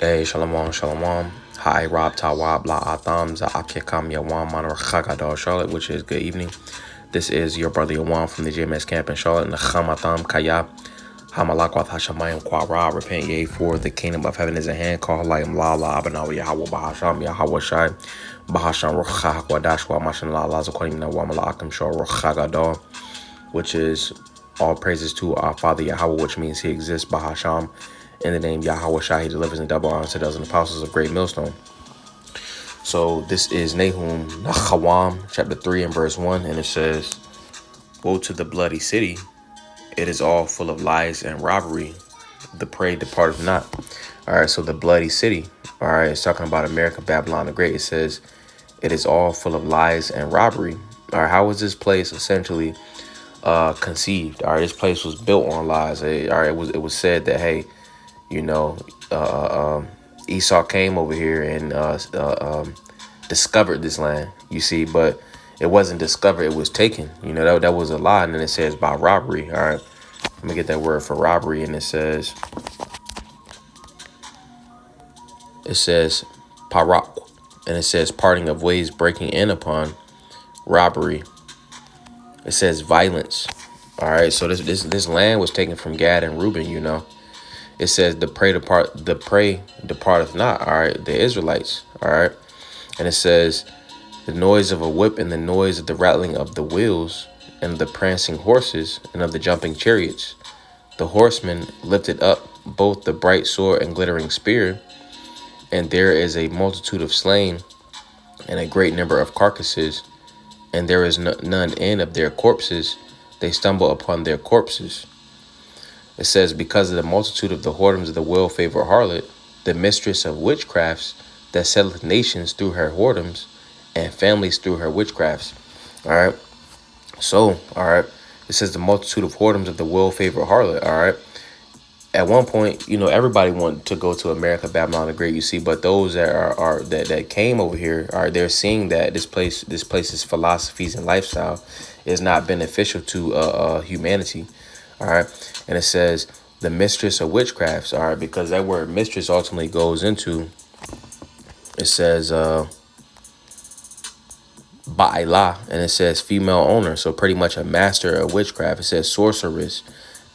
Hey, shalom, shalom. Hi, Rob Tawab La Atham Za'akikam Yawan Manor Chagadar Charlotte, which is good evening. This is your brother Yawan from the JMS camp in Charlotte. Nachamatam Kaya Hamalakwat Hashamayim Kwara. Repent ye, for the kingdom of heaven is at hand. Call Halayim La La Abanawi Yahweh Bahasham Yahweh Shai Bahasham Rucha Hakwadashwa Mashan La Lazakwanim Nawamala Akam Shor Ruchagadar, which is all praises to our Father Yahweh, which means he exists, Bahasham. In the name Yahweh Shai, he delivers in double honor to those apostles of Great Millstone. So this is Nahum Nachawam, chapter 3 and verse 1, and it says, "Woe to the bloody city, it is all full of lies and robbery. The prey departeth not." All right, so the bloody city, all right, it's talking about America, Babylon the Great. It says, it is all full of lies and robbery. All right, how was this place essentially conceived? All right, this place was built on lies. All right, it was said that, hey, you know, Esau came over here and discovered this land, you see, but it wasn't discovered, it was taken. You know, that was a lie. And then it says by robbery. All right, let me get that word for robbery. And it says parak, and it says parting of ways, breaking in upon, robbery. It says violence. All right, so this land was taken from Gad and Reuben, you know. It says the prey departeth not. All right, the Israelites. All right, and it says the noise of a whip and the noise of the rattling of the wheels and the prancing horses and of the jumping chariots. The horsemen lifted up both the bright sword and glittering spear, and there is a multitude of slain and a great number of carcasses, and there is none end of their corpses. They stumble upon their corpses. It says, because of the multitude of the whoredoms of the well-favored harlot, the mistress of witchcrafts, that settleth nations through her whoredoms, and families through her witchcrafts. All right. So, all right, it says the multitude of whoredoms of the well-favored harlot. All right. At one point, you know, everybody wanted to go to America, Babylon the Great, you see, but those that that came over here, they're seeing that this place's philosophies and lifestyle is not beneficial to humanity. All right, and it says the mistress of witchcrafts. All right, because that word mistress ultimately goes into, it says ba'ila, and it says female owner. So pretty much a master of witchcraft. It says sorceress,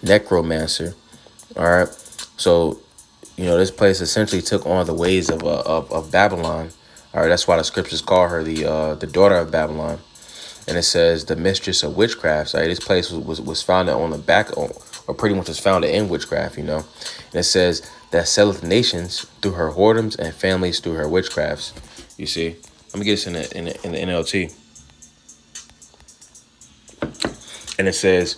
necromancer. All right, so you know this place essentially took on the ways of Babylon. All right, that's why the scriptures call her the daughter of Babylon. And it says the mistress of witchcraft. Right, this place was founded on the back, or pretty much was founded in witchcraft, you know. And it says that selleth nations through her whoredoms and families through her witchcrafts. You see, let me get this in the NLT. And it says,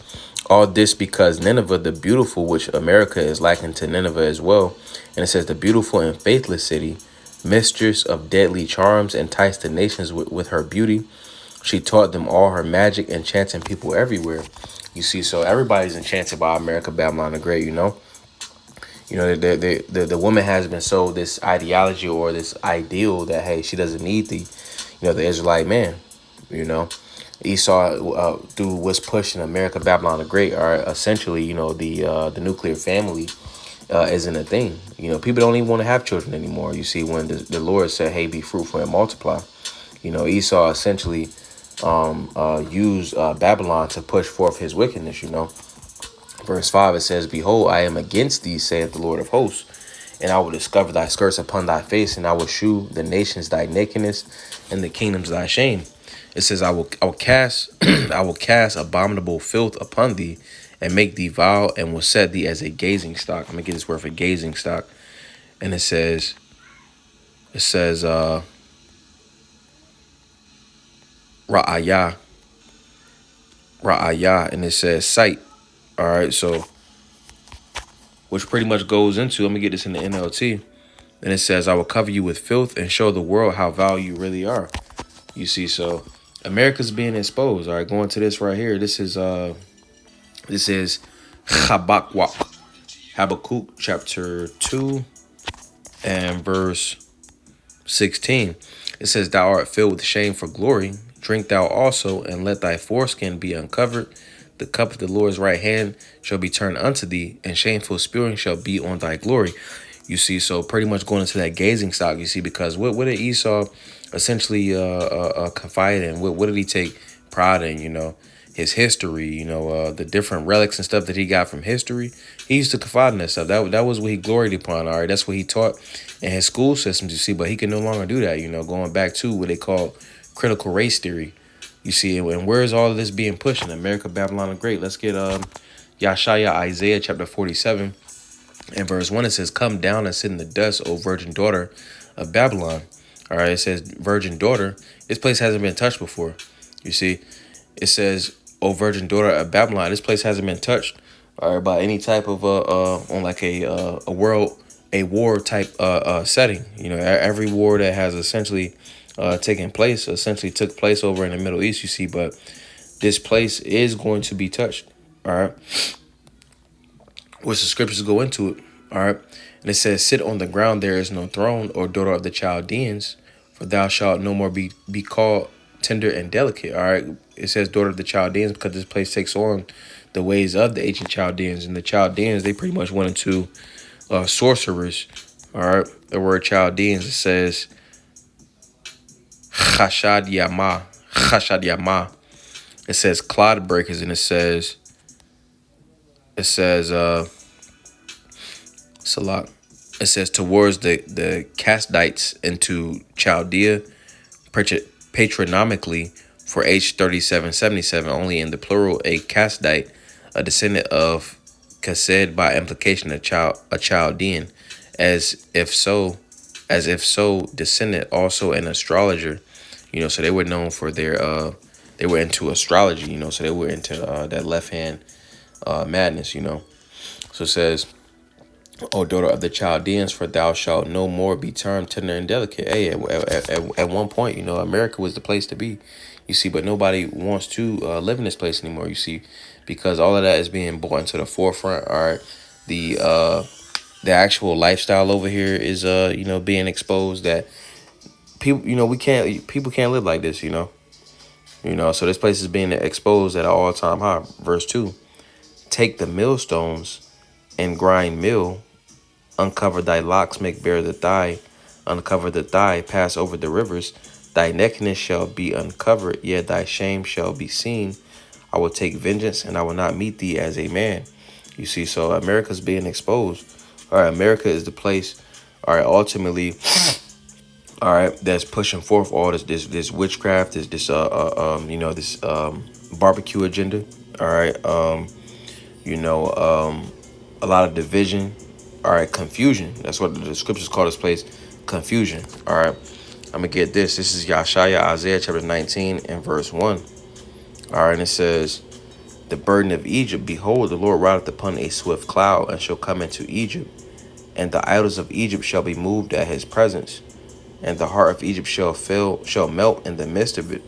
all this because Nineveh the beautiful, which America is likened to Nineveh as well. And it says the beautiful and faithless city, mistress of deadly charms, enticed the nations with her beauty. She taught them all her magic, enchanting people everywhere. You see, so everybody's enchanted by America, Babylon the Great, you know. You know, the woman has been sold this ideology or this ideal that, hey, she doesn't need the Israelite man, you know. Esau, through what's pushing America, Babylon the Great, are essentially, you know, the nuclear family isn't a thing. You know, people don't even want to have children anymore. You see, when the Lord said, hey, be fruitful and multiply, you know, Esau essentially used Babylon to push forth his wickedness, you know. Verse 5, it says, behold, I am against thee, saith the Lord of hosts, and I will discover thy skirts upon thy face, and I will shew the nations thy nakedness, and the kingdoms thy shame. It says, I will cast I will cast abominable filth upon thee, and make thee vile, and will set thee as a gazing stock. Let me get this word for gazing stock. And it says Ra'ayah, and it says sight. All right, so which pretty much goes into, let me get this in the NLT, and it says, I will cover you with filth and show the world how vile you really are. You see, so America's being exposed. All right, going to this right here. This is Habakkuk chapter 2 and verse 16. It says, thou art filled with shame for glory. Drink thou also, and let thy foreskin be uncovered. The cup of the Lord's right hand shall be turned unto thee, and shameful spewing shall be on thy glory. You see, so pretty much going into that gazing stock, you see, because what did Esau essentially confide in? What did he take pride in, his history, the different relics and stuff that he got from history. He used to confide in that stuff. That was what he gloried upon, all right? That's what he taught in his school systems, you see, but he can no longer do that, going back to what they call critical race theory. You see, and where is all of this being pushed in America, Babylon the Great? Let's get Yashaya, Isaiah chapter 47 and verse 1. It says, "Come down and sit in the dust, O virgin daughter of Babylon." All right, it says, virgin daughter. This place hasn't been touched before. You see, it says, "O virgin daughter of Babylon." This place hasn't been touched, all right, by any type of on like a war type setting. Every war that has essentially taken place essentially took place over in the Middle East. You see, but this place is going to be touched. All right, which the scriptures go into it. All right, and it says, "Sit on the ground, there is no throne, or daughter of the Chaldeans, for thou shalt no more be called tender and delicate." All right, it says daughter of the Chaldeans because this place takes on the ways of the ancient Chaldeans, and the Chaldeans, they pretty much went into sorcerers. All right, the word Chaldeans, it says Chashad Yama. It says clod breakers, and it says Salat. It says towards the Casdites into Chaldea, patronomically for H 3777, only in the plural, a Casdite, a descendant of Kased, by implication a Chaldean, as if so descendant, also an astrologer. So they were known for their they were into astrology, so they were into that left hand madness, So it says, "O daughter of the Chaldeans, for thou shalt no more be termed tender and delicate." Hey, at one point, America was the place to be, you see, but nobody wants to live in this place anymore, you see, because all of that is being brought into the forefront. All right, the actual lifestyle over here is being exposed, that people people can't live like this, so this place is being exposed at an all-time high. Verse 2, "Take the millstones and grind mill, uncover thy locks, make bare the thigh, uncover the thigh, pass over the rivers. Thy nakedness shall be uncovered, yet thy shame shall be seen. I will take vengeance, and I will not meet thee as a man." You see, so America's being exposed. All right, America is the place, all right, ultimately, all right, that's pushing forth all this witchcraft, this barbecue agenda. All right, a lot of division. All right, confusion. That's what the scriptures call this place, confusion. All right, I'm gonna get this. This is Yashaya, Isaiah chapter 19 and verse 1. All right, and it says, "The burden of Egypt, behold, the Lord rideth upon a swift cloud, and shall come into Egypt, and the idols of Egypt shall be moved at his presence, and the heart of Egypt shall melt in the midst of it."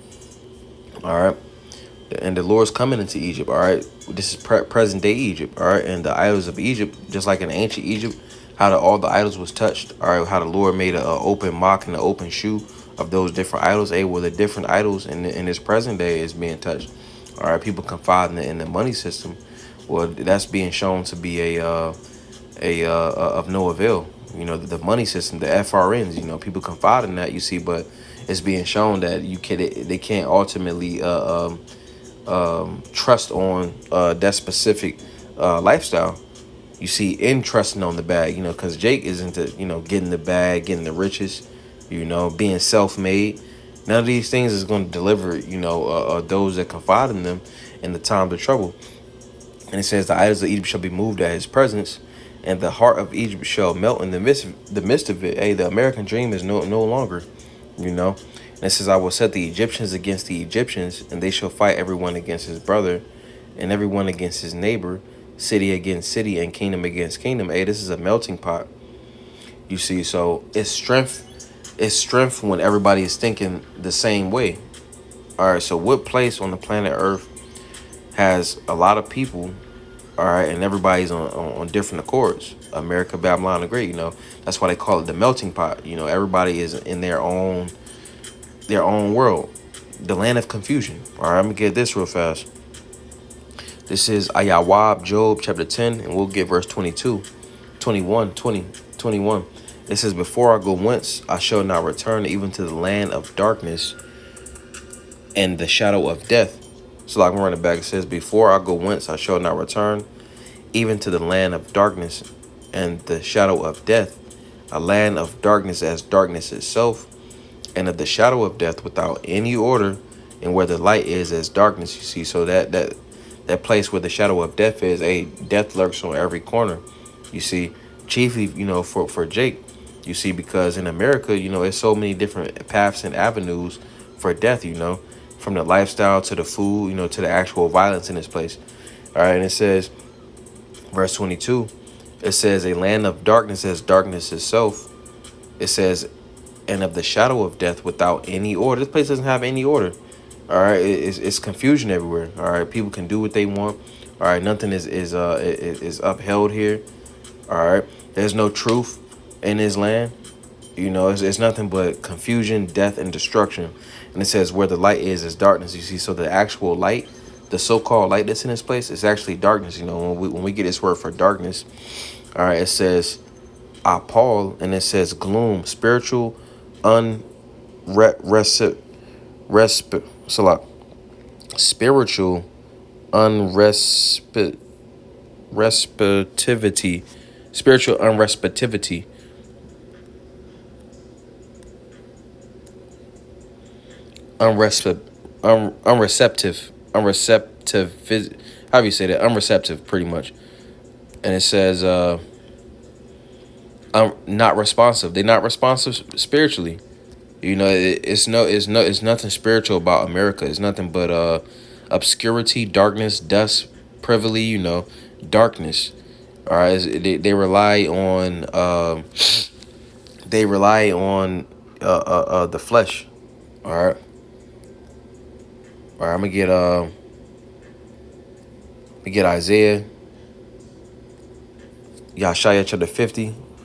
All right, and the Lord's coming into Egypt. All right, this is present day Egypt. All right, and the idols of Egypt, just like in ancient Egypt, how all the idols was touched. All right, how the Lord made an open mock and an open shoe of those different idols. Well, the different idols in this present day is being touched. All right, people confide in the money system. Well, that's being shown to be of no avail. The money system, the FRNs. People confide in that. You see, but it's being shown that they can't ultimately trust on that specific lifestyle. You see, in trusting on the bag, because Jake is into getting the bag, getting the riches, being self-made. None of these things is going to deliver those that confide in them in the time of trouble. And it says, "The idols of Egypt shall be moved at his presence, and the heart of Egypt shall melt in the midst of it." Hey, the American dream is no longer, And it says, "I will set the Egyptians against the Egyptians, and they shall fight everyone against his brother, and everyone against his neighbor, city against city, and kingdom against kingdom." Hey, this is a melting pot. You see, so it's strength. It's strength when everybody is thinking the same way. All right, so what place on the planet Earth has a lot of people, all right, and everybody's on different accords? America, Babylon the Great, that's why they call it the melting pot. Everybody is in their own world, the land of confusion. All right, I'm gonna get this real fast. This is Ayawab, Job chapter 10, and we'll get verse 22, 21, 20, 21. It says, before I go whence, I shall not return, even to the land of darkness and the shadow of death. So like I'm running back, it says, before I go whence, I shall not return, even to the land of darkness and the shadow of death, a land of darkness as darkness itself, and of the shadow of death without any order, and where the light is as darkness. You see, so that place where the shadow of death is, a death lurks on every corner. You see, chiefly, for Jake, you see, because in America, there's so many different paths and avenues for death, from the lifestyle to the food, to the actual violence in this place. All right, and it says, verse 22, it says, a land of darkness as darkness itself. It says, and of the shadow of death without any order. This place doesn't have any order. All right, it's confusion everywhere. All right, people can do what they want. All right, nothing is upheld here. All right, there's no truth in this land. It's nothing but confusion, death, and destruction. And it says where the light is darkness. You see, so the actual light, the so-called light that's in this place, is actually darkness. When we get this word for darkness, all right, it says Paul, and it says gloom, spiritual spiritual unrespectivity, spiritual unrespectivity, unreceptive. How do you say that? Unreceptive, pretty much. And it says not responsive. They're not responsive spiritually. It's nothing spiritual about America. It's nothing but obscurity, darkness, dust, privily, darkness. All right, they rely on the flesh. All right. All right, I'm gonna get Isaiah, Yeshaya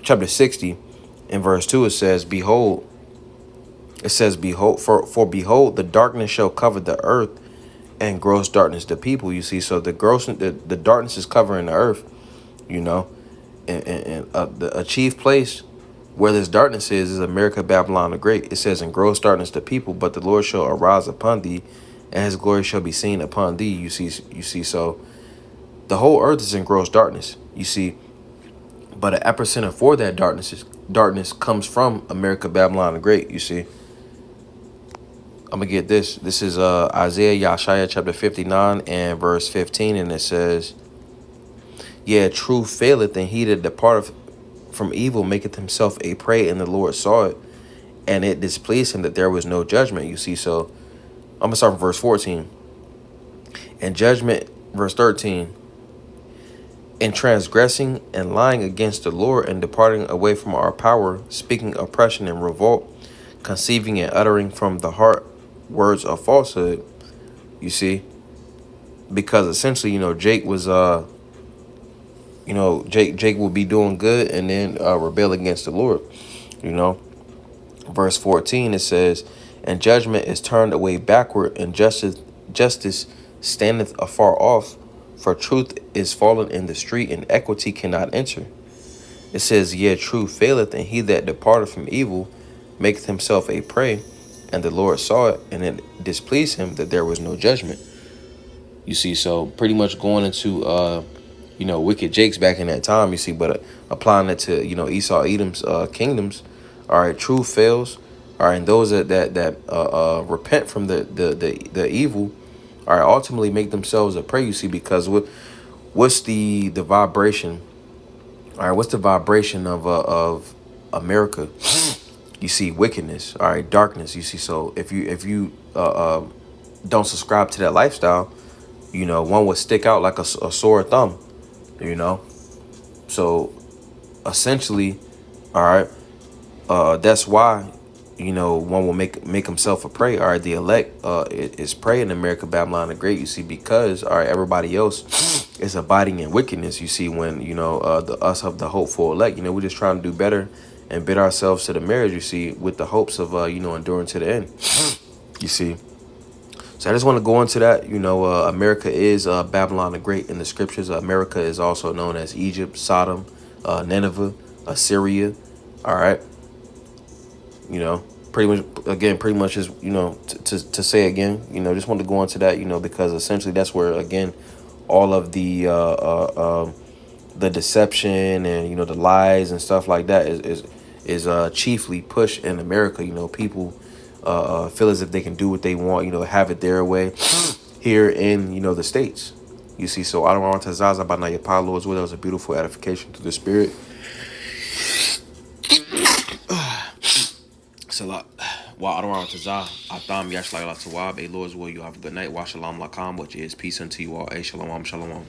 chapter 60, in verse 2. It says, behold, for behold, the darkness shall cover the earth, and gross darkness the people. You see, so the darkness is covering the earth, and a chief place where this darkness is America, Babylon the Great. It says, in gross darkness the people, but the Lord shall arise upon thee, and his glory shall be seen upon thee. You see, so the whole earth is in gross darkness. You see, but an epicenter for that darkness comes from America, Babylon the Great. You see. I'm gonna get this. This is Isaiah Yeshaya chapter 59 and verse 15, and it says, yeah, truth faileth, and he that departeth from evil maketh himself a prey, and the Lord saw it, and it displeased him that there was no judgment. You see, so I'm gonna start from verse 14. And judgment, verse 13. In transgressing and lying against the Lord, and departing away from our power, speaking oppression and revolt, conceiving and uttering from the heart words of falsehood. You see, because essentially, Jake was Jake will be doing good and then rebel against the Lord. Verse 14, it says, and judgment is turned away backward, and justice standeth afar off, for truth is fallen in the street, and equity cannot enter. It says, yea, truth faileth, and he that departed from evil maketh himself a prey, and the Lord saw it, and it displeased him that there was no judgment. You see, so pretty much going into wicked Jakes back in that time, you see, but applying it to Esau, Edom's kingdoms. All right, truth fails. All right, and those that repent from the evil, all right, ultimately make themselves a prey. You see, because what's the vibration? All right, what's the vibration of America? You see, wickedness. All right, darkness. You see, so if you don't subscribe to that lifestyle, one would stick out like a sore thumb. So essentially, all right, that's why one will make himself a prey. All right, the elect is prey in America, Babylon the Great. You see, because all right, everybody else is abiding in wickedness. You see, when us of the hopeful elect, we're just trying to do better and bid ourselves to the marriage. You see, with the hopes of enduring to the end. You see. So I just want to go into that. America is Babylon the Great in the scriptures. America is also known as Egypt, Sodom, Nineveh, Assyria. All right. You know, pretty much is, to say again, just want to go into that, because essentially that's where, again, all of the deception and, the lies and stuff like that is chiefly pushed in America. People feel as if they can do what they want, have it their way here in, the States. You see, so Adawan Tazaza Banaya Palo as well. That was a beautiful edification to the spirit. Salat. Wa Adawan Tazah. Atham Yash Laila Tawab. A Lord's will. You have a good night. Wa Shalom Lakam, which is peace unto you all. A Shalom. Shalom.